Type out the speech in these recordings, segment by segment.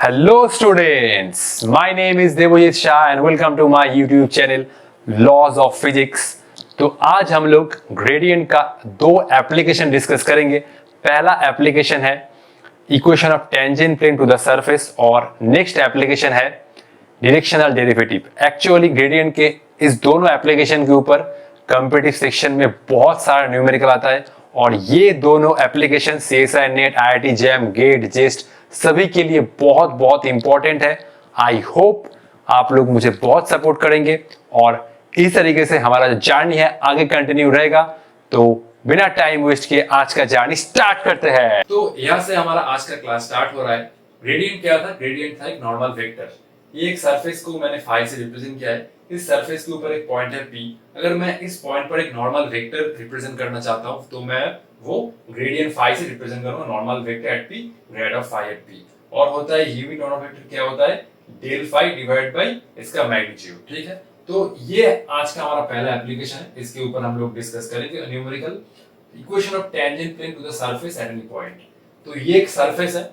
Hello students, my name is Devojit Shah and welcome to my YouTube channel Laws of Physics। तो आज हम लोग gradient का दो एप्लीकेशन डिस्कस करेंगे। पहला एप्लीकेशन है equation of tangent plane to the surface और नेक्स्ट एप्लीकेशन है डायरेक्शनल डेरिवेटिव। एक्चुअली ग्रेडियंट के इस दोनों एप्लीकेशन के ऊपर कॉम्पिटिटिव सेक्शन में बहुत सारा न्यूमेरिकल आता है और ये दोनों application CSI net, IIT JAM, GATE, JEST सभी के लिए बहुत बहुत इंपॉर्टेंट है। आई होप आप लोग मुझे बहुत सपोर्ट करेंगे और इस तरीके से हमारा जो जर्नी है आगे कंटिन्यू रहेगा। तो बिना टाइम वेस्ट किए आज का जर्नी स्टार्ट करते हैं। तो यहाँ से हमारा आज का क्लास स्टार्ट हो रहा है। ग्रेडियंट क्या था? ग्रेडियंट था एक नॉर्मल वेक्टर। ये एक सरफेस को मैंने फाई से रिप्रेजेंट किया है। इस सरफेस के ऊपर एक पॉइंट है P। अगर मैं इस पॉइंट पर एक नॉर्मल वेक्टर रिप्रेजेंट करना चाहता हूँ तो मैं वो ग्रेडियंट फाई से रिप्रेजेंट करूंगा normal vector at P, grad of phi at P। और होता है ये भी नॉर्मल वेक्टर क्या होता है? डेल फाई डिवाइड बाय इसका मैग्नीट्यूड। ठीक है, तो ये आज का हमारा पहला एप्लीकेशन है। इसके ऊपर हम लोग डिस्कस करेंगे numerical equation of tangent plane to the surface at any point. तो ये एक सरफेस है।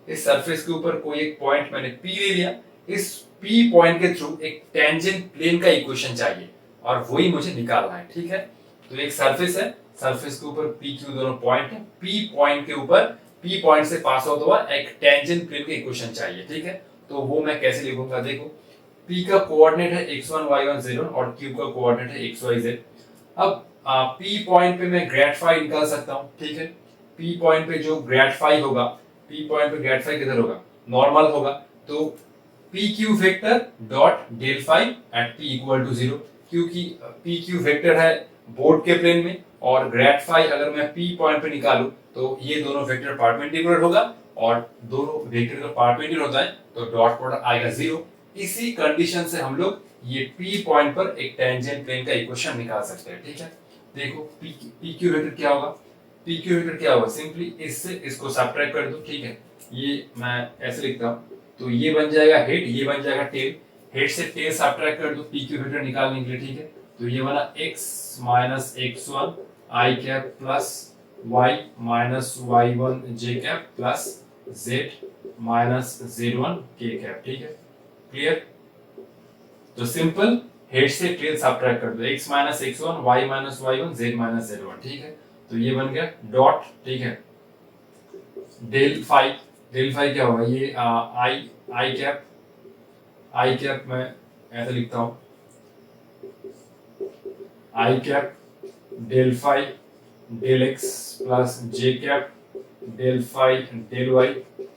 इस सरफेस के ऊपर कोई एक पॉइंट मैंने P ले लिया। इस P पॉइंट के थ्रू एक टेंजेंट प्लेन का इक्वेशन चाहिए और वही मुझे निकालना है। ठीक है, तो एक सरफेस है, सरफेस के ऊपर PQ दोनों पॉइंट है। P पॉइंट के ऊपर P पॉइंट से पास होता हुआ एक टेंजेंट प्लेन का इक्वेशन चाहिए। ठीक है, तो वो मैं कैसे लिखूंगा? देखो, P का कोऑर्डिनेट है x1 y1 z1 और Q का कोऑर्डिनेट है x y z। अब P पॉइंट पे मैं ग्रेड फाई निकाल सकता हूँ। ठीक है, P पॉइंट पे जो ग्रेड फाई होगा, P पॉइंट पे ग्रेड फाई किधर होगा? नॉर्मल होगा। तो PQ vector dot del phi at P equal to 0, क्योंकि PQ वेक्टर है बोर्ड के प्लेन में और ग्रेड फाई अगर मैं P पॉइंट पे निकालूं तो ये दोनों वेक्टर परपेंडिकुलर होगा और दोनों वेक्टर का परपेंडिकुलर होता है तो डॉट प्रोडक्ट आएगा 0। इसी कंडीशन से हम लोग ये P पॉइंट पर एक टेंजेंट प्लेन का इक्वेशन निकाल सकते हैं। ठीक है, देखो PQ वेक्टर क्या होगा? PQ वेक्टर क्या होगा? सिंपली इससे इसको सब्ट्रैक्ट कर दो। ठीक है, ये मैं ऐसे लिखता हूँ, तो ये बन जाएगा हेड, ये बन जाएगा टेल। हेड से टेल सब्ट्रैक्ट कर दो PQ वेक्टर निकालने के लिए। ठीक है, तो ये बना x minus x1 i cap plus y minus y1 j cap plus z minus z1 k cap. ठीक है, क्लियर? तो सिंपल हेड से टेल सब्ट्रैक्ट कर दो, x minus x1 y minus y1 z minus z1। ठीक है, तो ये बन गया डॉट। ठीक है, डेल फाई, डेल फाई क्या होगा? ये आई कैप मैं ऐसे लिखता हूँ, i cap del phi del x plus j cap del phi del y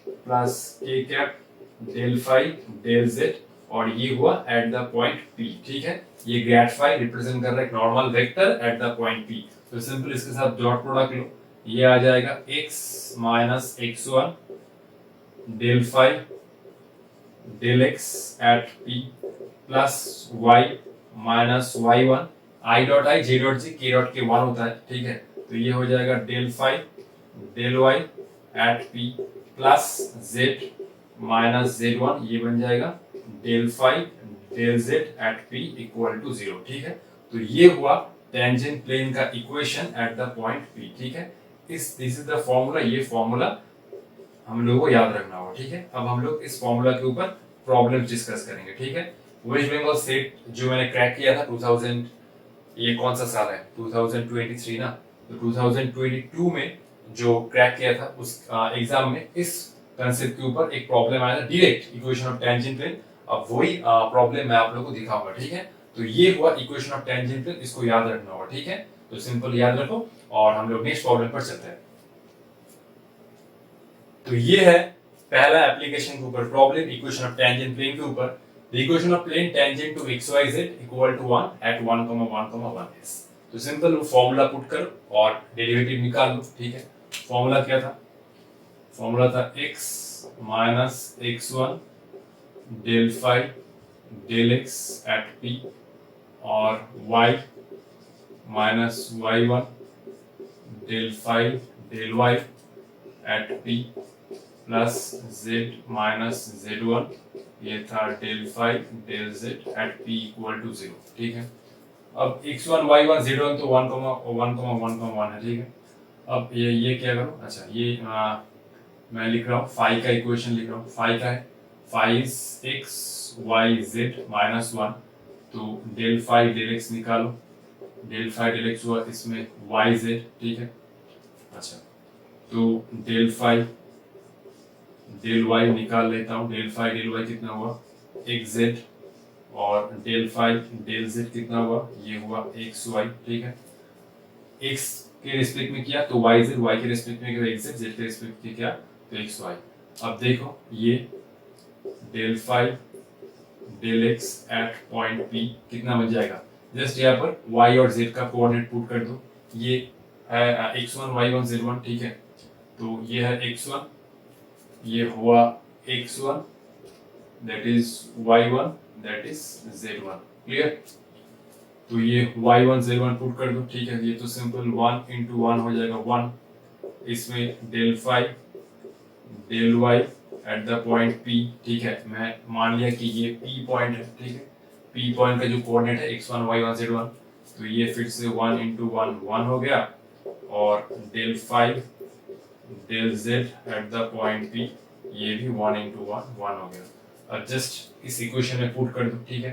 plus k cap del phi del z और ये हुआ एट द पॉइंट P। ठीक है, ये ग्रेड फाई रिप्रेजेंट कर रहा है एक normal vector at the point P। तो सिंपल इसके साथ डॉट प्रोडक्ट लो, ये आ जाएगा x minus x1 del phi del x at P plus y minus y1 i dot i j dot j k dot k 1 होता है। ठीक है, तो ये हो जाएगा del phi del y at P plus z minus z1, ये बन जाएगा del phi del z at P equal to 0। ठीक है, तो ये हुआ टेंजेंट प्लेन का equation at the point P। ठीक है, दिस इज द फॉर्मूला। ये फॉर्मूला हम लोगों को याद रखना होगा। ठीक है, अब हम लोग इस फॉर्मूला के ऊपर प्रॉब्लम डिस्कस करेंगे। ठीक है, वेस्ट बंगाल स्टेट जो मैंने क्रैक किया था 2000, ये कौन सा साल है? 2023 ना। तो 2022 में जो क्रैक किया था उस एग्जाम में इस कंसेप्ट के ऊपर एक प्रॉब्लम आया था, direct equation of tangent plane. अब वही प्रॉब्लम मैं आप लोगों को दिखाऊंगा। ठीक है, तो ये हुआ इक्वेशन ऑफ टेंजेंट प्लेन, इसको याद रखना होगा। ठीक है, तो सिंपल याद रखो और हम लोग नेक्स्ट प्रॉब्लम पर चलते हैं। तो ये है पहला एप्लीकेशन के ऊपर problem equation of tangent plane के ऊपर। The equation of plane tangent to xyz equal to 1 at 1,1,1 is। तो सिंपल वो फॉर्मूला पुट करो और डेरिवेटिव निकाल लो। ठीक है, फॉर्मूला क्या था? फॉर्मूला था x minus x1 del phi del x at P और y minus y1 del phi del y at P plus z minus z1, ये था del phi del z at P equal to 0। ठीक है, अब x1 y1 z1 तो 1,1,1,1 है। ठीक है, अब ये क्या करूँ? अच्छा, ये मैं लिख रहा हूँ फाई का इक्वेशन लिख रहा हूँ। फाई का है five x y z minus one, तो डेल फाइव डेल एक्स निकालो, डेल फाइव डेल एक्स हुआ इसमें वाई जेड, ठीक है। अच्छा, तो डेल फाइव डेल वाई निकाल लेता हूँ, डेल फाइव डेल वाई कितना हुआ एक्स जेड, और डेल फाइव डेल जेड कितना हुआ, ये हुआ एक्स वाई, ठीक है। एक्स के रिस्पेक्ट में किया तो वाई जेड, वाई के रिस्पेक्ट में किया एक्स जेड, जेड के रिस्पेक्ट में किया तो एक्स वाई। अब देखो ये del five del x at point P कितना बन जाएगा, जस्ट यहाँ पर y और z का कोऑर्डिनेट पुट कर दो, ये है x1 y1 z1, ठीक है। तो ये है x1, ये हुआ x1 that is y1 that is z1, clear. तो ये y1 z1 पुट कर दो, ठीक है। ये तो सिंपल 1 इंटू 1 हो जाएगा 1, इसमें del five del y at the point P, ठीक है। मैं मान लिया कि ये P पॉइंट है, ठीक है। P पॉइंट का जो कोऑर्डिनेट है x1 y1 z1, तो ये फिर से 1 इंटू 1 1 हो गया, और del five del z at the point P ये भी 1 इंटू 1 1 हो गया। अब जस्ट इस इक्वेशन में पुट कर दो, ठीक है।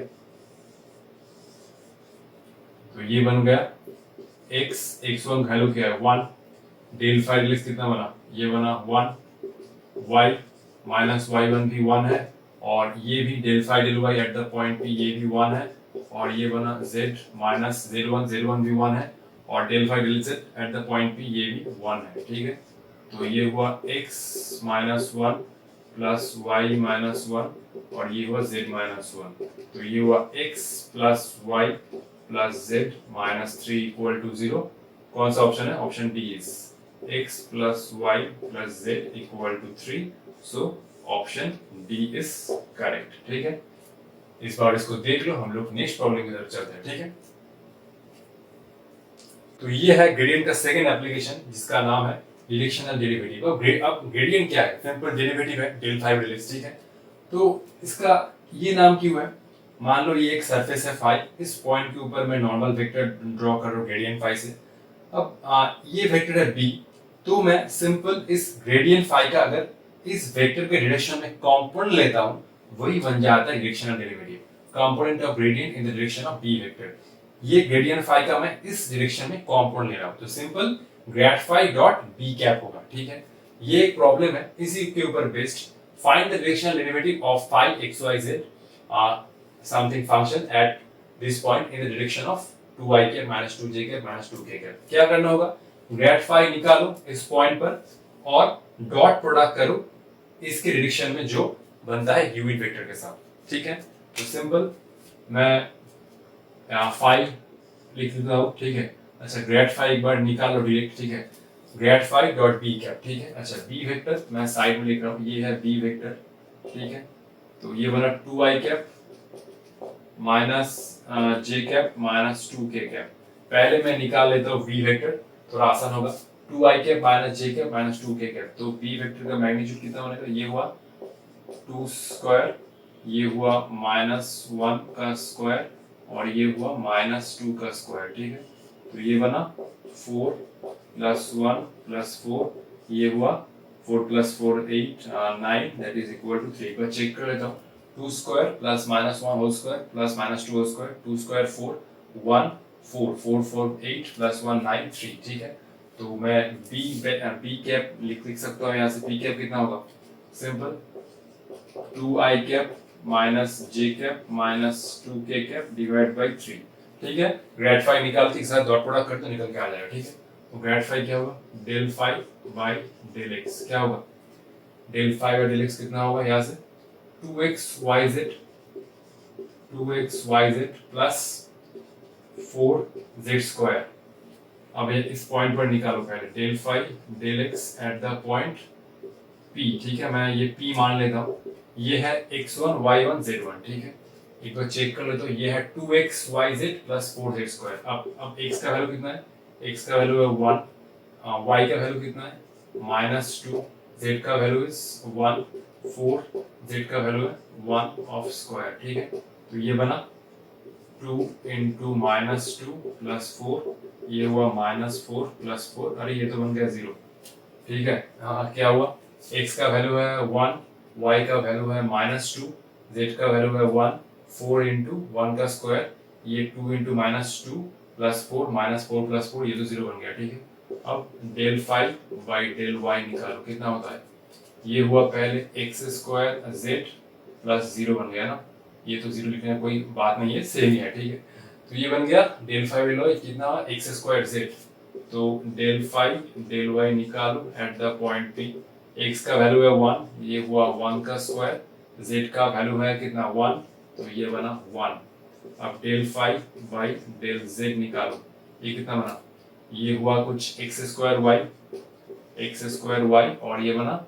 तो ये बन गया x1 वैल्यू क्या है 1, डेल फाइव डेल x कितना बना, ये बना 1, y माइनस y1 भी 1 है, और ये भी del five del y at the point P ये भी 1 है, और ये बना z माइनस z1 भी 1 है, और del five del z at the point P ये भी 1 है, ठीक है। तो ये हुआ x minus 1 plus y minus 1, और ये हुआ z माइनस 1, तो ये हुआ x plus y plus z minus 3 equal to 0। कौन सा ऑप्शन है, option D is x plus y plus z equal to 3, so option D is correct, ठीक है। इस बार इसको देख लो, हम लोग नेक्स्ट प्रॉब्लम की तरफ चलते हैं, ठीक है। तो ये है ग्रेडियंट का सेकंड एप्लीकेशन, जिसका नाम है डायरेक्शनल डेरिवेटिव। अब ग्रेडियंट क्या है, सिंपल डेरिवेटिव है डेल फाइव डेल एक्स, ठीक है। तो इसका ये नाम क्यों है, मान लो ये एक सरफेस है फाई, इस पॉइंट के ऊपर मैं नॉर्मल वेक्टर ड्रॉ कर रहा हूँ ग्रेडियंट फाई से। अब ये वेक्टर है बी, तो मैं सिंपल इस ग्रेडियंट फाई का अगर इस वेक्टर के डायरेक्शन में कंपोनेंट लेता हूँ, वही बन जाता है directional derivative, component of gradient in the direction of B vector. ये ग्रेडियंट फाई का मैं इस डायरेक्शन में कंपोनेंट ले रहा हूँ, तो simple grad phi dot B cap होगा, ठीक है। ये एक प्रॉब्लम है, इसी के ऊपर based find the directional derivative of phi x y z something function at this point in the direction of 2i cap minus 2j cap minus 2k cap. क्या करना होगा, ग्रेड फाई निकालो इस पॉइंट पर, और डॉट प्रोडक्ट करो इसके direction में जो बनता है यूनिट वेक्टर के साथ, ठीक है। तो सिंपल मैं फाई लिख देता हूँ, ठीक है। अच्छा, ग्रेड फाई एक बार निकालो डायरेक्ट, ठीक है। Grad phi dot B cap, ठीक है। अच्छा, बी वेक्टर मैं साइड में लिख रहा हूँ, ये है बी वेक्टर, ठीक है। तो ये बना 2i cap minus j cap minus 2k cap. पहले मैं निकाल लेता हूँ v वेक्टर, थोड़ा आसान होगा। 2i cap minus j cap minus 2k cap, तो v वेक्टर का मैग्नीट्यूड कितना बनेगा, ये हुआ 2 स्क्वायर, ये हुआ माइनस 1 का स्क्वायर, और ये हुआ माइनस 2 का स्क्वायर, ठीक है। तो ये बना 4 प्लस 1 प्लस 4, ये हुआ 4 प्लस 4 8 9 दैट इज इक्वल टू 3। एक बार चेक कर लेता हूँ, 2 square plus minus 1 whole square plus minus 2 whole square, 2 square 4 1 4 4 4 8 plus 1 9 3, ठीक है। तो मैं बी कैप लिख सकता हूँ यहाँ से। पी कैप कितना होगा, simple 2i cap minus j cap minus 2k cap divide by 3, ठीक है। ग्रेड फाई निकाल के एक साथ डॉट प्रोडक्ट करते निकल के आ जाएगा, ठीक है। तो ग्रेड फाई क्या होगा, del phi by del x, क्या होगा, del phi by del x कितना होगा, यहाँ से 2xyz प्लस 4z स्क्वायर। अब इस पॉइंट पर निकालो पहले, del phi del x at the point P, ठीक है। मैं ये P मान लेता हूँ, ये है x1 y1 z1, ठीक है। एक बार चेक कर लेते, तो ये है 2xyz प्लस 4z स्क्वायर। अब x का वैल्यू कितना है, x का वैल्यू है 1, y का वैल्यू कितना है माइनस 2, z का वैल्यू इज 1 4, z का वैल्यू है 1 ऑफ स्क्वायर, ठीक है। तो ये बना 2 इंटू माइनस 2 प्लस 4, ये हुआ माइनस 4 प्लस 4, अरे ये तो बन गया 0, ठीक है। हाँ, क्या हुआ, x का वैल्यू है 1, y का वैल्यू है -2, z का वैल्यू है 1, 4 इंटू 1 का स्क्वायर, ये 2 इंटू -2 प्लस 4 -4 प्लस 4, ये तो 0 बन गया, ठीक है। अब del five by del y निकालो, कितना होता है, ये हुआ पहले एक्स स्क्वायर जेड प्लस 0 बन गया ना, ये तो 0 लिखने में कोई बात नहीं है, सेम ही है, ठीक है। तो ये बन गया डेल फाइव डेल वाई, कितना हुआ एक्स स्क्वायर जेड, तो डेल फाइव डेल वाई निकालो eight the point P. X का वैल्यू है 1, ये हुआ 1 का स्क्वायर, जेड का वैल्यू है कितना 1, तो ये बना 1। अब del five by del z निकालो, ये कितना बना, ये हुआ कुछ एक्स स्क्वायर वाई और ये बना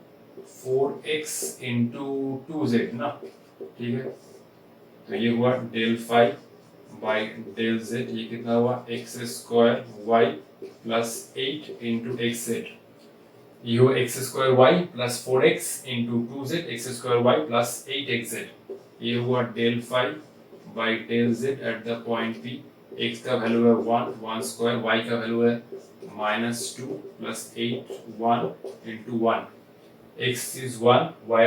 4x इंटू 2z ना, ठीक है। तो ये हुआ del five by del z, ये कितना हुआ x square y plus 8 into x z, ये हुआ x square y plus 4x into 2z, x square y plus 8xz, ये हुआ del five by del z at the point P. X का value है 1 स्क्वायर, वाई का value है -2 plus 8 1 into 1, x is 1, y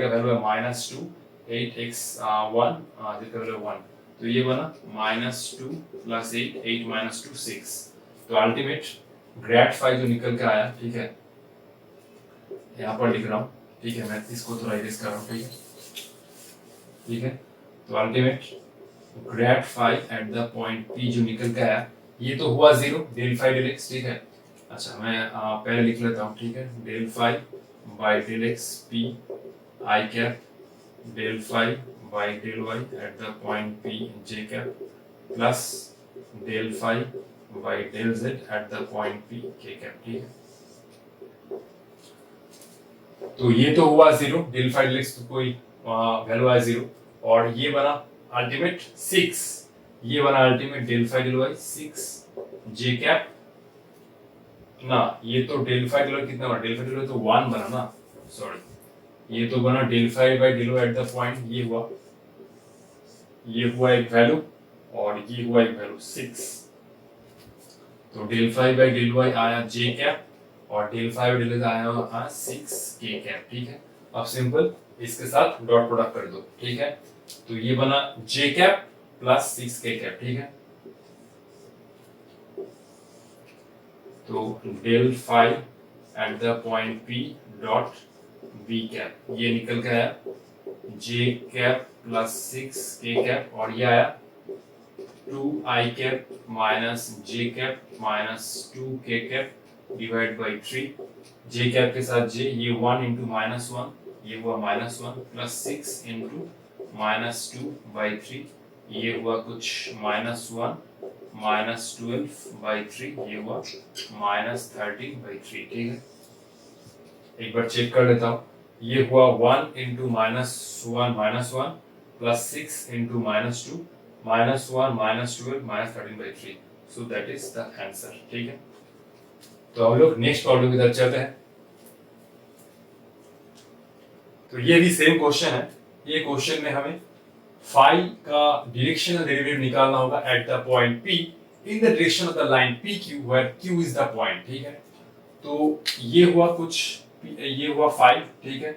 का वैल्यू है -2, 8x 1, z का वैल्यू 1, तो ये बना -2 प्लस 8 8 -2 6। तो अल्टीमेट ग्रेड फाइव जो निकल के आया, ठीक है, यहाँ पर लिख रहा हूँ, ठीक है, मैं इसको थोड़ा इरेज कर रहा हूँ, ठीक है। तो ultimate grade five at the point P जो निकल के आया, ये तो हुआ 0 डेल फाइव डेल एक्स, ठीक है। अच्छा मैं पहले लिख लेता हूँ, ठीक है, del five by del x P I cap del five by del y at the point P J cap plus del five by del z at the point P K cap, ठीक है। तो ये तो हुआ 0 del five del x, तो कोई value आया 0, और ये बना अल्टीमेट 6, ये बना ultimate del five del y 6 J cap ना, ये तो डेल फाइव डेल वाई कितना बना, डेल फाइव डेल वाई तो 1 बना ना, सॉरी, ये तो बना del five by del y at the point, ये हुआ एक वैल्यू और ये हुआ एक वैल्यू 6, तो del five by del y आया जे कैप और डेल फाइव डेल आया 6 के कैप, ठीक है। अब सिंपल इसके साथ डॉट प्रोडक्ट कर दो, ठीक है। तो ये बना जे कैप प्लस 6 के कैप, ठीक है। तो del five at the point P dot B cap, ये निकल के आया जे कैप प्लस 6 के कैप और ये आया 2 आई कैप माइनस जे कैप माइनस 2 के cap divide by 3, J cap के साथ जे, ये 1 इंटू -1, ये हुआ -1 प्लस 6 इंटू -2 बाई 3, ये हुआ कुछ -1 -12 बाई 3, ये हुआ -13 बाई 3, ठीक है। एक बार चेक कर लेता हूँ, ये हुआ 1 into -1 plus 6 into -2 -1 -12 -13 by 3, so that is the answer, ठीक है। तो हम लोग नेक्स्ट प्रॉब्लम की तरफ चलते हैं। तो ये भी सेम क्वेश्चन है, ये क्वेश्चन में हमें फाई का डायरेक्शनल डेरिवेटिव निकालना होगा at the point P in the direction of the line PQ where Q is the point, ठीक है। तो ये हुआ कुछ, ये हुआ फाई, ठीक है,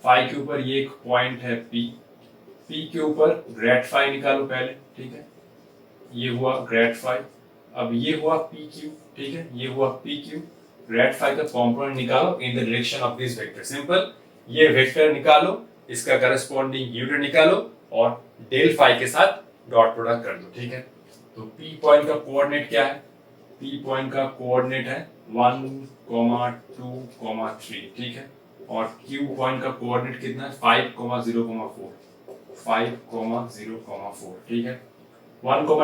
फाई के ऊपर ये एक पॉइंट है P के ऊपर ग्रेड फाई निकालो पहले, ठीक है, ये हुआ ग्रेड फाई। अब ये हुआ PQ, ठीक है, ये हुआ PQ, ग्रेड फाई का कॉम्पोनेंट निकालो इन the direction of this vector, simple, ये वेक्टर निकालो, इसका करस्पॉन्डिंग यूनिट निकालो और डेल फाई के साथ डॉट प्रोडक्ट कर दो, ठीक है। तो P पॉइंट का कोऑर्डिनेट क्या है, P पॉइंट का कोऑर्डिनेट है 1, 2, 3, ठीक है, और Q पॉइंट का कोऑर्डिनेट कितना है 5, 0, 4, 5, 0, 4, ठीक है, 1, 2,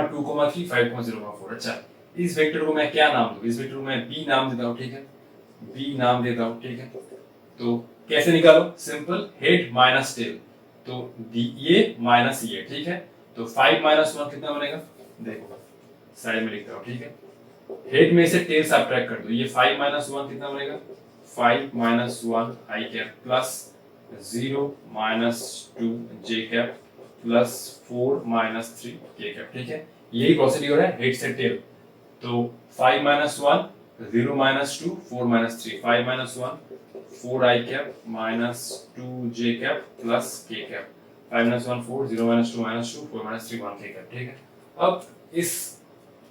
3, 5, 0, 4। अच्छा, इस वेक्टर को मैं क्या नाम दूं, इस वेक्टर को मैं B नाम देता हूं, ठीक है, B नाम देता हूं, ठीक है। तो कैसे निकालो, सिंपल, हेड माइनस टेल, तो ये माइनस ये, ठीक है। तो 5 -1 कितना बनेगा, देखो साइड में लिखता हूँ, ठीक है, हेड में से टेल सब्ट्रैक्ट कर दो, ये 5 -1 कितना बनेगा, 5 -1 आई कैप प्लस 0 -2 जे कैप प्लस 4 -3 के कैप, ठीक है। यही प्रोसीड्यूर है हेड से टेल। तो 5 -1 0 -2 4 -3, 5 -1 4 आई कैप माइनस 2 जे कैप प्लस के कैप। 5 - 1 4, 0 - 2 -2, 4 - 3 1 के कैप। ठीक है, अब इस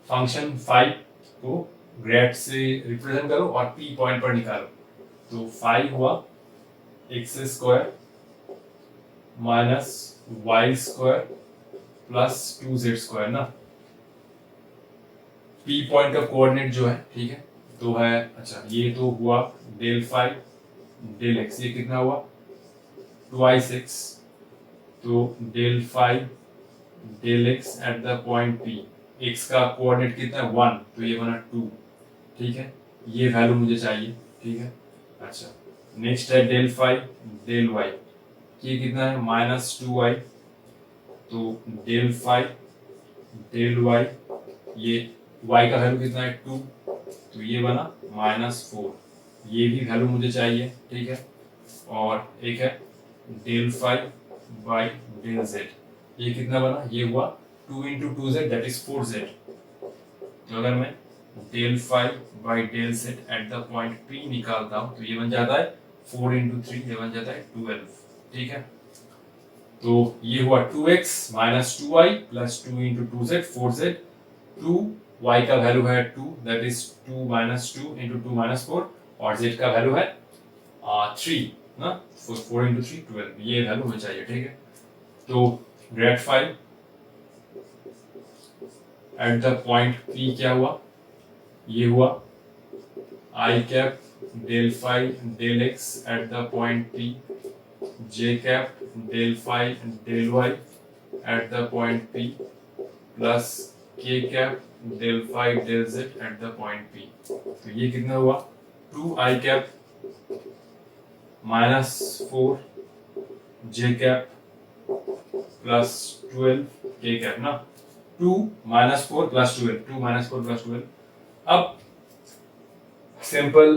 फंक्शन 5 को ग्रेड से रिप्रेजेंट करो और पी पॉइंट पर निकालो। तो 5 हुआ x square minus y square plus 2z square ना। पी पॉइंट का कोऑर्डिनेट जो है, ठीक है, तो है, अच्छा ये तो हुआ डेल 5 डेल एक्स, ये कितना हुआ 2i6, तो del 5 del x at the point P, x का कोऑर्डिनेट कितना है 1, तो ये बना 2। ठीक है, ये वैल्यू मुझे चाहिए। ठीक है, अच्छा नेक्स्ट है डेल 5 डेल वाई, ये कितना है -2i, तो डेल 5 डेल वाई, ये y का वैल्यू कितना है 2, तो ये बना -4, ये भी वैल्यू मुझे चाहिए। ठीक है, और एक है डेल 5 बाई डेल z, ये कितना बना, ये हुआ 2 × 2z दैट इज 4z। तो अगर मैं del 5 by del z at the point P निकालता हूँ तो ये बन जाता है 4 × 3, ये बन जाता है 12। ठीक है, तो ये हुआ 2x minus 2y plus 2 × 2z 4z, 2y का वैल्यू है 2 दैट इज 2 - 2 × 2 - 4, और z का वैल्यू है 3 ना, 4 × 3 12, ये वैल्यू हमें चाहिए। ठीक है, तो grad 5 at the point P क्या हुआ, ये हुआ i cap del 5 del x at the point P, j cap del 5 del y at the point P plus k cap del 5 del z at the point P। तो ये कितना हुआ 2i cap -4 j cap plus 12 k cap ना, 2 - 4 plus 12, 2 - 4 plus 12। अब simple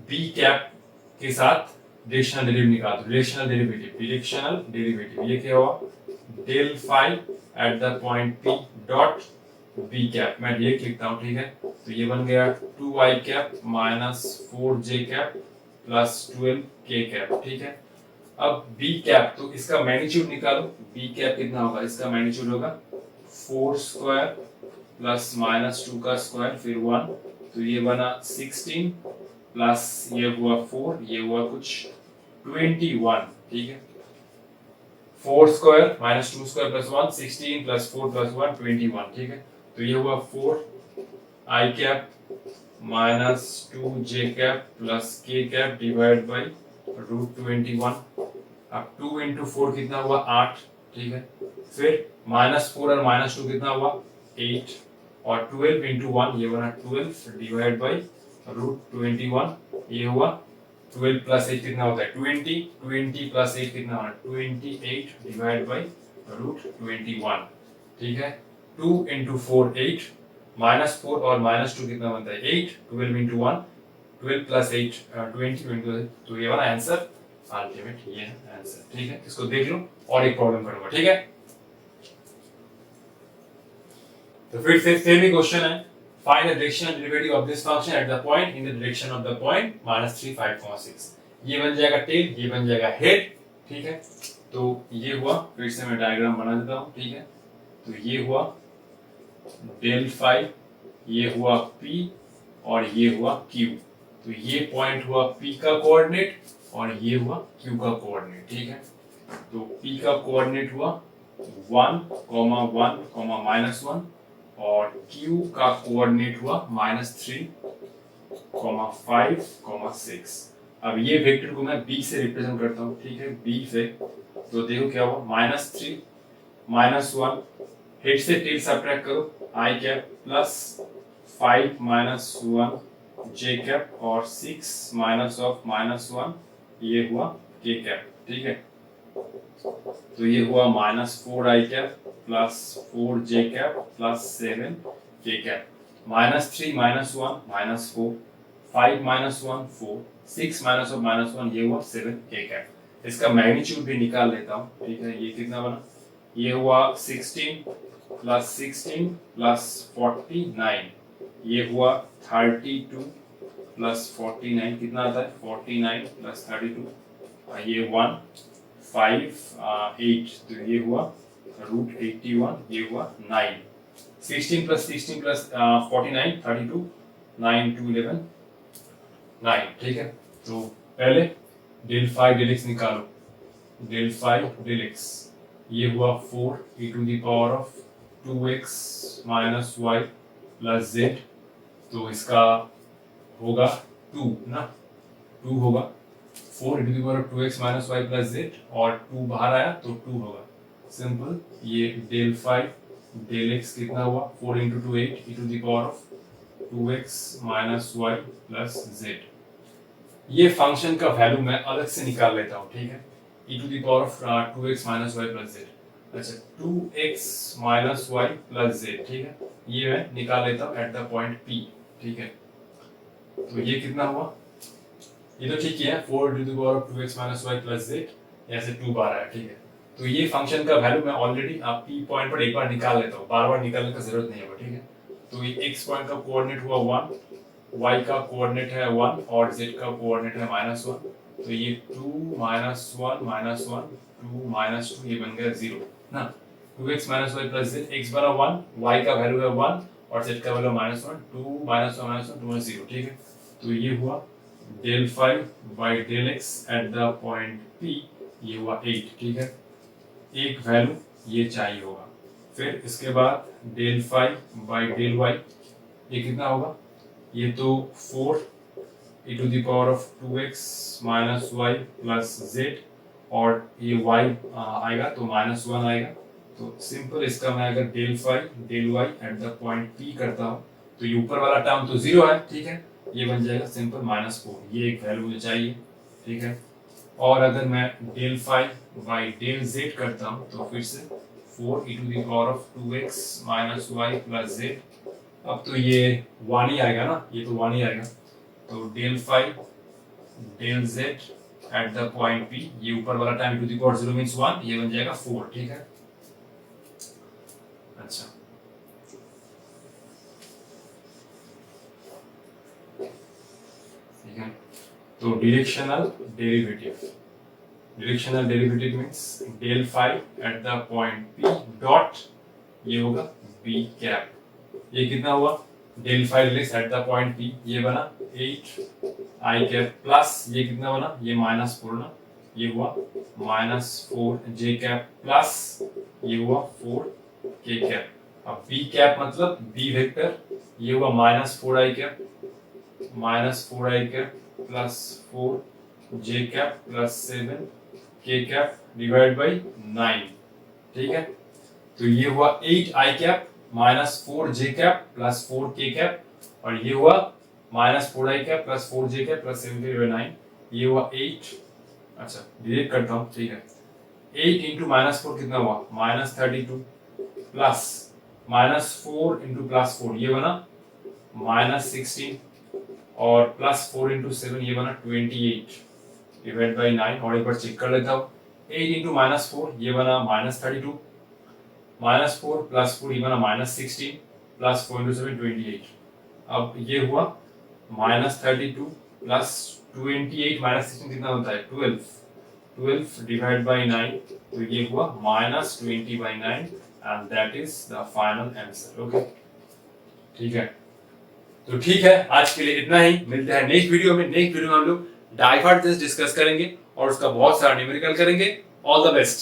b cap के साथ directional derivative निकाल दो, डिरेक्शनल डेरिवेटिव ये क्या हुआ del 5 at the point P dot b cap, मैं ये लिखता हूँ। ठीक है, तो ये बन गया 2i cap minus 4j cap plus 12 k cap. ठीक है, अब b कैप, तो इसका मैग्नीट्यूड निकालो, b कैप कितना होगा, इसका मैग्नीट्यूड होगा 4 स्क्वायर प्लस -2 का स्क्वायर फिर 1, तो ये बना 16 प्लस ये हुआ 4, ये हुआ कुछ 21। ठीक है, 4 square -2 square plus 1, 16 plus 4 plus 1 21। ठीक है, तो ये हुआ 4 i cap minus 2 j cap plus k cap divide by √21। अब 2 × 4 कितना हुआ 8। ठीक है, फिर -4 और -2 कितना हुआ 8, और 12 × 1 ये बना 12 डिवाइड बाई √21, ये हुआ 12 प्लस 8 कितना होता है 20, 20 प्लस 8 कितना होना 28 डिवाइड बाई √21। ठीक है, 2 × 4 8, -4 और -2 कितना बनता है 8, 12 × 1 12 प्लस 8 20 × 8, तो ये वाला आंसर अल्टीमेट ये है आंसर। ठीक है, इसको देख लो और एक प्रॉब्लम करूंगा। ठीक है, तो फिर से सेम ही क्वेश्चन है, find the directional derivative of this function at the point in the direction of the point -3 5 6। ये बन जाएगा टेल, ये बन जाएगा हेड। ठीक है, तो ये हुआ, फिर से मैं डायग्राम बना देता हूं। ठीक है, तो ये हुआ डेल 5, ये हुआ P और ये हुआ Q, तो ये पॉइंट हुआ P का कोऑर्डिनेट और ये हुआ Q का कोऑर्डिनेट। ठीक है, तो P का कोऑर्डिनेट हुआ 1, -1 और Q का कोऑर्डिनेट हुआ -3, 5, 6। अब ये वेक्टर को मैं B से रिप्रेजेंट करता हूँ। ठीक है, B से, तो देखो क्या हुआ -3 -1, हेड से टेल सब्ट्रैक्ट करो, i cap plus 5 - 1 j cap और 6 -1 ये हुआ k कैप। ठीक है, तो ये हुआ -4i cap plus 4j cap plus 7 k cap, -3 - 1 -4, 5 - 1 4, 6 -1 ये हुआ 7 k कैप। इसका मैग्नीट्यूड भी निकाल लेता हूँ। ठीक है, ये कितना बना, ये हुआ 16 प्लस 16 प्लस 49, ये हुआ 32 प्लस 49 कितना आता है 49 प्लस 32 ये 1 5 8 तो ये हुआ रूट 81 ये हुआ 9 16 प्लस 49 32 9 2 11 9 ठीक है। तो पहले डेल 5 डेल x निकालो डेल 5 डेल x ये हुआ 4 e to the power of 2x minus y plus z तो इसका होगा 2 ना 2 होगा 4 e to the power of 2x minus y plus z और 2 बाहर आया तो 2 होगा सिंपल। ये डेल 5 डेल x कितना हुआ 4 into 2 8 e to the power of 2x minus y plus z। ये फंक्शन का वैल्यू मैं अलग से निकाल लेता हूँ ठीक है e to the power of 2x minus y plus z। अच्छा 2x minus y plus z ठीक है ये मैं निकाल लेता हूँ एट द पॉइंट P ठीक है। तो ये कितना हुआ ये तो ठीक ही है 4 to the power of 2x minus y plus z ऐसे 2 बार आया ठीक है। तो ये फंक्शन का वैल्यू मैं ऑलरेडी P पॉइंट पर एक बार निकाल लेता हूँ बार बार निकालने का जरूरत नहीं होगा ठीक है। तो ये x पॉइंट का कोऑर्डिनेट हुआ 1 y का कोऑर्डिनेट है 1 और z का कोऑर्डिनेट है -1 तो ये 2 -1 -1 2 -2 ये बन गया 0 ना 2x minus y plus z x बना 1 y का वैल्यू है 1 और z का वैल्यू -1 2 -1 -1 0 ठीक है। तो ये हुआ del 5 by del x at the point P ये हुआ 8 ठीक है एक वैल्यू ये चाहिए होगा। फिर इसके बाद डेल 5 बाई डेल y ये कितना होगा ये तो 4 e to the power of 2x minus y plus z और ये y आएगा तो -1 आएगा। तो सिंपल इसका मैं अगर del 5 del y at the point P करता हूँ तो ये ऊपर वाला टर्म तो 0 है ठीक है ये बन जाएगा सिंपल -4 ये एक वैल्यू मुझे चाहिए ठीक है। और अगर मैं डेल 5 बाई डेल z करता हूँ तो फिर से 4 e to the power of 2x minus y plus z अब तो ये 1 ही आएगा ना ये तो 1 ही आएगा। तो del 5 del z at the point P ये ऊपर वाला time to the power 0 means 1 ये बन जाएगा 4 ठीक है। अच्छा ठीक है तो directional derivative means del 5 at the point P dot ये होगा B कैप ये कितना हुआ del 5 del x at the point P ये बना 8 I कैप प्लस ये कितना बना ये -4 ना ये हुआ -4 J कैप प्लस ये हुआ 4 K कैप। अब B कैप मतलब B वेक्टर ये हुआ -4 I cap plus 4 J cap plus 7 K cap divide by 9 ठीक है। तो ये हुआ 8 I cap -4 J cap plus 4 K cap और ये हुआ -4 I cap plus 4 J cap plus 7 divide 9 ये हुआ 8। अच्छा डिवाइड करता हूँ ठीक है 8 इंटू -4 कितना हुआ -32 प्लस -4 इंटू प्लस 4 ये बना -16 और प्लस 4 इंटू 7 ये बना 28 डिवाइड बाई 9 और एक बार चेक कर लेता हूँ 8 इंटू -4 ये बना -32 -4 प्लस 4 ये बना -16 प्लस 4 इंटू 7 28। अब ये हुआ -32 प्लस 28 -16 कितना होता है 12 डिवाइड बाई 9 तो ये हुआ -20 by 9 and that is the final answer okay ठीक है। तो ठीक है आज के लिए इतना ही मिलते हैं नेक्स्ट वीडियो में हम लोग डाइफाइड टेस्ट डिस्कस करेंगे और उसका बहुत सारा न्यूमेरिकल करेंगे। All the best.